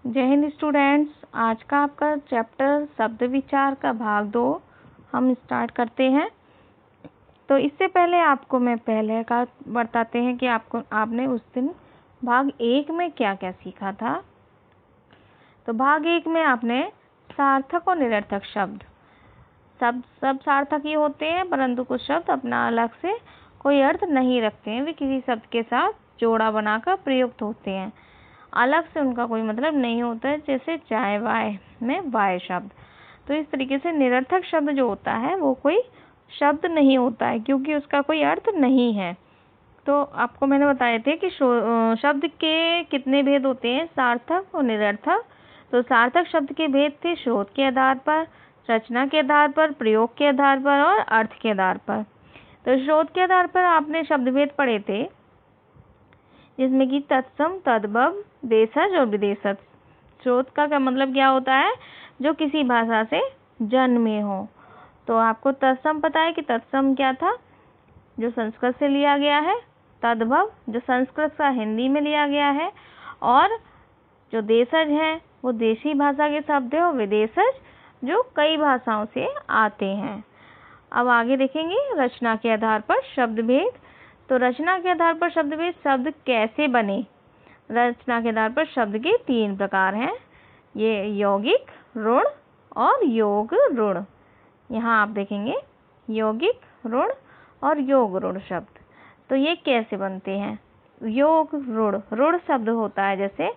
जय हिंद स्टूडेंट्स, आज का आपका चैप्टर शब्द विचार का भाग 2 हम स्टार्ट करते हैं। तो इससे पहले आपको मैं पहले का बताते हैं कि आपने उस दिन भाग 1 में क्या क्या सीखा था। तो भाग 1 में आपने सार्थक और निरर्थक शब्द सब सार्थक ही होते हैं, परंतु कुछ शब्द अपना अलग से कोई अर्थ नहीं रखते हैं। वे किसी शब्द के साथ जोड़ा बनाकर प्रयुक्त होते हैं, अलग से उनका कोई मतलब नहीं होता है, जैसे चाय वाय में वाय शब्द। तो इस तरीके से निरर्थक शब्द जो होता है वो कोई शब्द नहीं होता है, क्योंकि उसका कोई अर्थ नहीं है। तो आपको मैंने बताए थे कि शब्द के कितने भेद होते हैं, सार्थक और निरर्थक। तो सार्थक शब्द के भेद थे स्रोत के आधार पर, रचना के आधार पर, प्रयोग के आधार पर और अर्थ के आधार पर। तो स्रोत के आधार पर आपने शब्द भेद पढ़े थे, जिसमें कि तत्सम, तद्भव, देशज और विदेशज। स्रोत का क्या मतलब क्या होता है, जो किसी भाषा से जन्मे हो। तो आपको तत्सम पता है कि तत्सम क्या था, जो संस्कृत से लिया गया है, तद्भव जो संस्कृत का हिंदी में लिया गया है, और जो देशज है वो देशी भाषा के शब्द है, और विदेशज जो कई भाषाओं से आते हैं। अब आगे देखेंगे रचना के आधार पर शब्द भेद। तो रचना के आधार पर शब्द भेद, शब्द कैसे बने। रचना के आधार पर शब्द के 3 प्रकार हैं, ये यौगिक, ऋण और योग ऋण। यहाँ आप देखेंगे यौगिक, ऋण और योग ऋण शब्द। तो ये कैसे बनते हैं। योग ऋण, ऋण शब्द होता है जैसे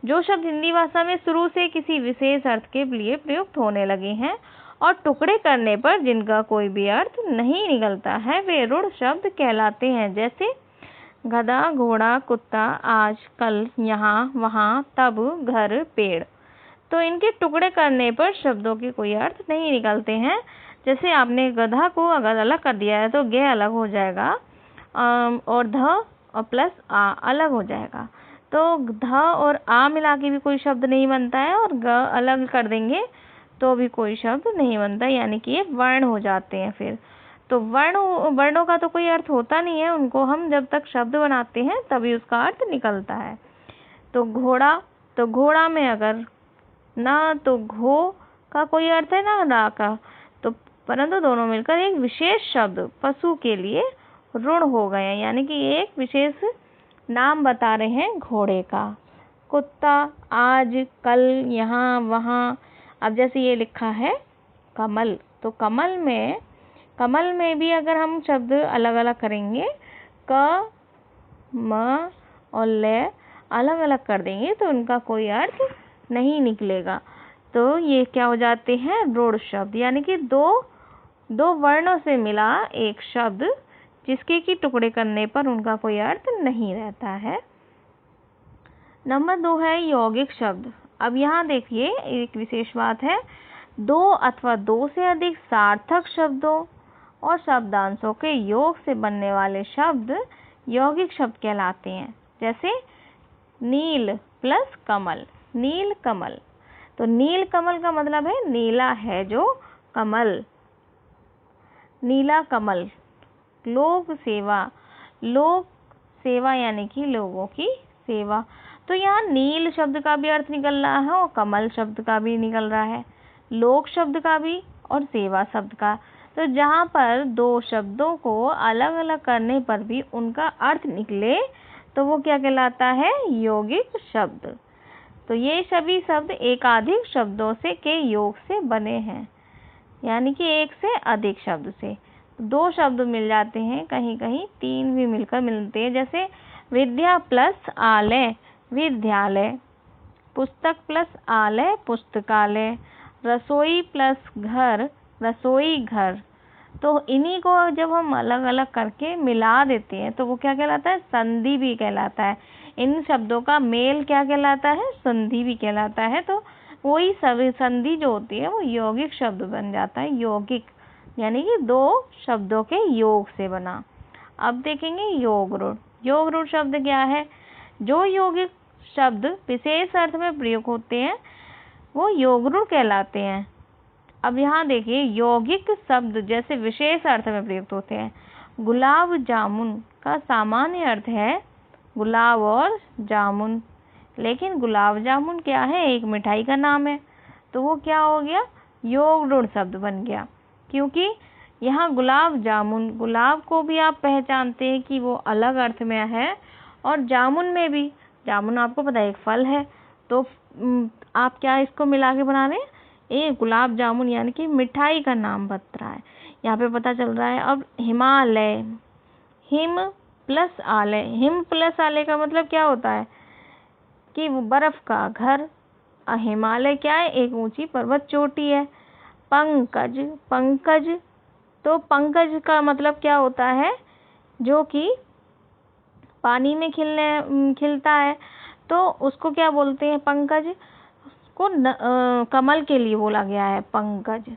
जो शब्द हिंदी भाषा में शुरू से किसी विशेष अर्थ के लिए प्रयुक्त होने लगे हैं और टुकड़े करने पर जिनका कोई भी अर्थ नहीं निकलता है, वे ऋण शब्द कहलाते हैं। जैसे गधा, घोड़ा, कुत्ता, आज, कल, यहाँ, वहाँ, तब, घर, पेड़। तो इनके टुकड़े करने पर शब्दों के कोई अर्थ नहीं निकलते हैं। जैसे आपने गधा को अगर अलग कर दिया है तो ग अलग हो जाएगा, और ध और प्लस आ अलग हो जाएगा। तो ध और आ मिला के भी कोई शब्द नहीं बनता है, और ग अलग कर देंगे तो भी कोई शब्द नहीं बनता, यानी कि ये वर्ण हो जाते हैं। फिर तो वर्णों का तो कोई अर्थ होता नहीं है, उनको हम जब तक शब्द बनाते हैं तभी उसका अर्थ निकलता है। तो घोड़ा, तो घोड़ा में अगर ना तो घो का कोई अर्थ है ना रा का, तो परंतु दोनों मिलकर एक विशेष शब्द पशु के लिए ऋण हो गए हैं, यानी कि एक विशेष नाम बता रहे हैं घोड़े का। कुत्ता, आज, कल, यहाँ, वहाँ। अब जैसे ये लिखा है कमल, तो कमल में भी अगर हम शब्द अलग अलग करेंगे, क, म और ले अलग अलग कर देंगे तो उनका कोई अर्थ नहीं निकलेगा। तो ये क्या हो जाते हैं, ऋण शब्द, यानी कि दो वर्णों से मिला एक शब्द, जिसके की टुकड़े करने पर उनका कोई अर्थ नहीं रहता है। नंबर 2 है यौगिक शब्द। अब यहाँ देखिए एक विशेष बात है, 2 अथवा 2 से अधिक सार्थक शब्दों और शब्दांशों के योग से बनने वाले शब्द यौगिक शब्द कहलाते हैं। जैसे नील प्लस कमल, नील कमल। तो नील कमल का मतलब है नीला है जो कमल, नीला कमल। लोक सेवा यानी कि लोगों की सेवा। तो यहाँ नील शब्द का भी अर्थ निकल रहा है और कमल शब्द का भी निकल रहा है, लोक शब्द का भी और सेवा शब्द का। तो जहाँ पर 2 शब्दों को अलग अलग करने पर भी उनका अर्थ निकले तो वो क्या कहलाता है, यौगिक शब्द। तो ये सभी शब्द एकाधिक शब्दों से के योग से बने हैं, यानी कि एक से अधिक शब्द से। 2 शब्द मिल जाते हैं, कहीं कहीं 3 भी मिलकर मिलते हैं। जैसे विद्या प्लस आलय, विद्यालय। पुस्तक प्लस आलय, पुस्तकालय। रसोई प्लस घर, रसोई घर। तो इन्हीं को जब हम अलग अलग करके मिला देते हैं तो वो क्या कहलाता है, संधि भी कहलाता है। इन शब्दों का मेल क्या कहलाता है, संधि भी कहलाता है। तो वही सभी संधि जो होती है वो यौगिक शब्द बन जाता है, यौगिक यानी कि 2 शब्दों के योग से बना। अब देखेंगे योग ऋण। योग ऋण शब्द क्या है, जो यौगिक शब्द विशेष अर्थ में प्रयोग होते हैं वो योग ऋण कहलाते हैं। अब यहाँ देखिए यौगिक शब्द जैसे विशेष अर्थ में प्रयुक्त होते हैं। गुलाब जामुन का सामान्य अर्थ है गुलाब और जामुन। लेकिन गुलाब जामुन क्या है, एक मिठाई का नाम है, तो वो क्या हो गया, योग रूढ़ शब्द बन गया। क्योंकि यहाँ गुलाब जामुन, गुलाब को भी आप पहचानते हैं कि वो अलग अर्थ में है, और जामुन में भी, जामुन आपको पता है एक फल है, तो आप क्या इसको मिला के बना रहे हैं, एक गुलाब जामुन यानी कि मिठाई का नाम बता रहा है। यहाँ पे पता चल रहा है। अब हिमालय, हिम प्लस आलय, हिम प्लस आलय का मतलब क्या होता है कि वो बर्फ का घर। हिमालय क्या है, एक ऊंची पर्वत चोटी है। पंकज, पंकज, तो पंकज का मतलब क्या होता है, जो कि पानी में खिलता है, तो उसको क्या बोलते हैं, पंकज को कमल के लिए बोला गया है पंकज।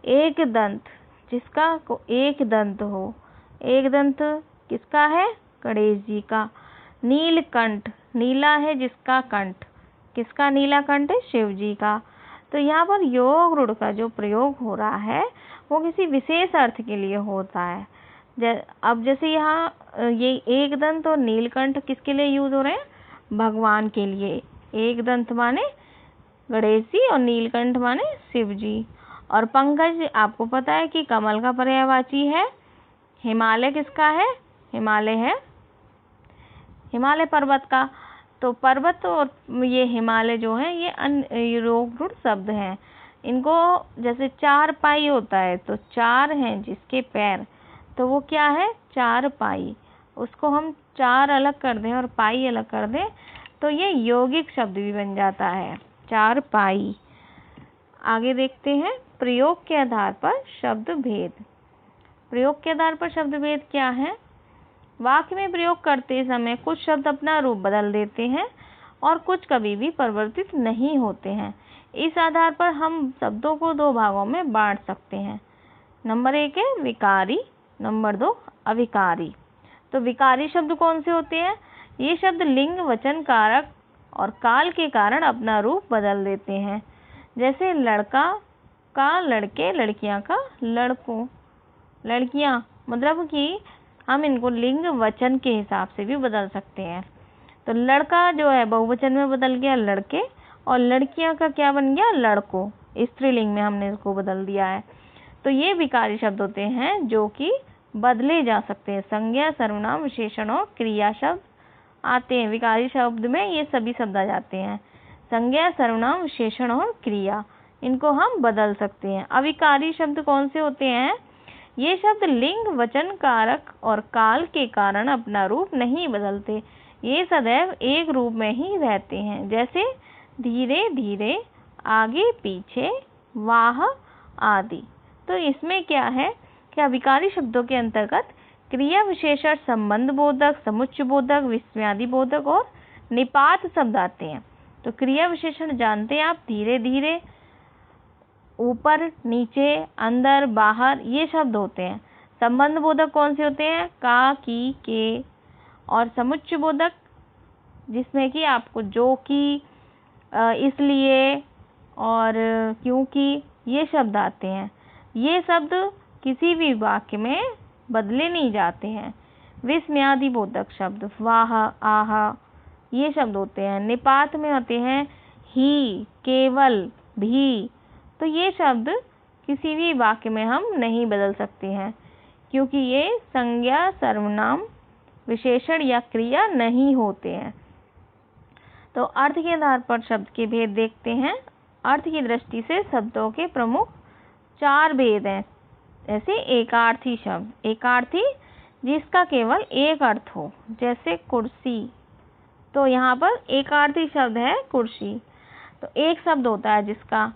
एक दंत, जिसका को एक दंत हो, एक दंत किसका है, गणेश जी का। नीलकंठ, नीला है जिसका कंठ, किसका नीला कंठ है, शिव जी का। तो यहाँ पर योग रूढ़ का जो प्रयोग हो रहा है वो किसी विशेष अर्थ के लिए होता है। अब जैसे यहाँ ये एक दंत और नीलकंठ किसके लिए यूज हो रहे हैं, भगवान के लिए। एक दंत माने गणेश जी और नीलकंठ माने शिव जी। और पंकज आपको पता है कि कमल का पर्यायवाची है। हिमालय किसका है, हिमालय है हिमालय पर्वत का। तो पर्वत और ये हिमालय जो है ये योग रूढ़ शब्द हैं। इनको जैसे चार पाई होता है, तो चार हैं जिसके पैर, तो वो क्या है, चार पाई। उसको हम चार अलग कर दें और पाई अलग कर दें तो ये यौगिक शब्द भी बन जाता है, चार पाई। आगे देखते हैं, प्रयोग के आधार पर शब्द भेद। प्रयोग के आधार पर शब्द भेद क्या है, वाक्य में प्रयोग करते समय कुछ शब्द अपना रूप बदल देते हैं और कुछ कभी भी परिवर्तित नहीं होते हैं। इस आधार पर हम शब्दों को दो भागों में बांट सकते हैं। नंबर 1 है विकारी, नंबर 2 अविकारी। तो विकारी शब्द कौन से होते हैं, ये शब्द लिंग, वचन, कारक और काल के कारण अपना रूप बदल देते हैं। जैसे लड़का का लड़के, लड़कियां का लड़कों, लड़कियां, मतलब कि हम इनको लिंग वचन के हिसाब से भी बदल सकते हैं। तो लड़का जो है बहुवचन में बदल गया लड़के, और लड़कियां का क्या बन गया, लड़कों, स्त्रीलिंग में हमने इसको बदल दिया है। तो ये विकारी शब्द होते हैं जो कि बदले जा सकते हैं। संज्ञा, सर्वनाम, विशेषण और क्रिया शब्द आते हैं। विकारी शब्द में ये सभी शब्द आ जाते हैं, संज्ञा, सर्वनाम, विशेषण और क्रिया, इनको हम बदल सकते हैं। अविकारी शब्द कौन से होते हैं, ये शब्द लिंग, वचन, कारक और काल के कारण अपना रूप नहीं बदलते, ये सदैव एक रूप में ही रहते हैं। जैसे धीरे धीरे, आगे पीछे, वाह आदि। तो इसमें क्या है कि अविकारी शब्दों के अंतर्गत क्रिया विशेषण, संबंध बोधक, समुच्चय बोधक, विस्मयादि बोधक और निपात शब्द आते हैं। तो क्रिया विशेषण जानते हैं आप, धीरे धीरे, ऊपर नीचे, अंदर बाहर, ये शब्द होते हैं। संबंध बोधक कौन से होते हैं, का, की, के। और समुच्चय बोधक जिसमें कि आपको जो कि, इसलिए और क्योंकि, ये शब्द आते हैं। ये शब्द किसी भी वाक्य में बदले नहीं जाते हैं। विस्मयादि बोधक शब्द वाह, आह, ये शब्द होते हैं। निपात में होते हैं ही, केवल, भी। तो ये शब्द किसी भी वाक्य में हम नहीं बदल सकते हैं, क्योंकि ये संज्ञा, सर्वनाम, विशेषण या क्रिया नहीं होते हैं। तो अर्थ के आधार पर शब्द के भेद देखते हैं। अर्थ की दृष्टि से शब्दों के प्रमुख 4 भेद हैं। जैसे एकार्थी शब्द, एकार्थी जिसका केवल एक अर्थ हो, जैसे कुर्सी। तो यहाँ पर एकार्थी शब्द है कुर्सी, तो एक शब्द होता है जिसका।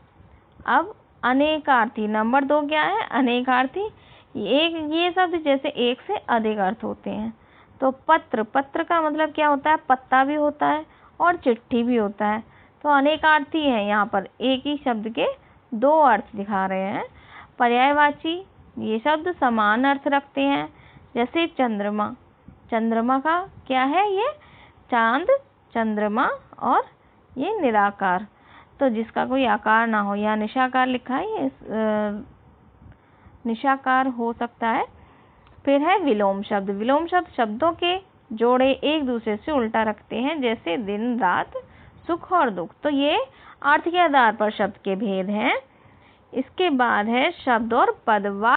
अब अनेकार्थी, नंबर 2 क्या है, अनेकार्थी। ये शब्द जैसे एक से अधिक अर्थ होते हैं। तो पत्र, पत्र का मतलब क्या होता है, पत्ता भी होता है और चिट्ठी भी होता है। तो अनेकार्थी है, यहाँ पर एक ही शब्द के 2 अर्थ दिखा रहे हैं। पर्यायवाची, ये शब्द समान अर्थ रखते हैं। जैसे चंद्रमा, चंद्रमा का क्या है, ये चांद, चंद्रमा, और ये निराकार, तो जिसका कोई आकार ना हो, या निशाकार लिखा है, ये निशाकार हो सकता है। फिर है विलोम शब्द। विलोम शब्द शब्दों के जोड़े एक दूसरे से उल्टा रखते हैं, जैसे दिन, रात, सुख और दुख। तो ये अर्थ के आधार पर शब्द के भेद हैं। इसके बाद है शब्द और पद।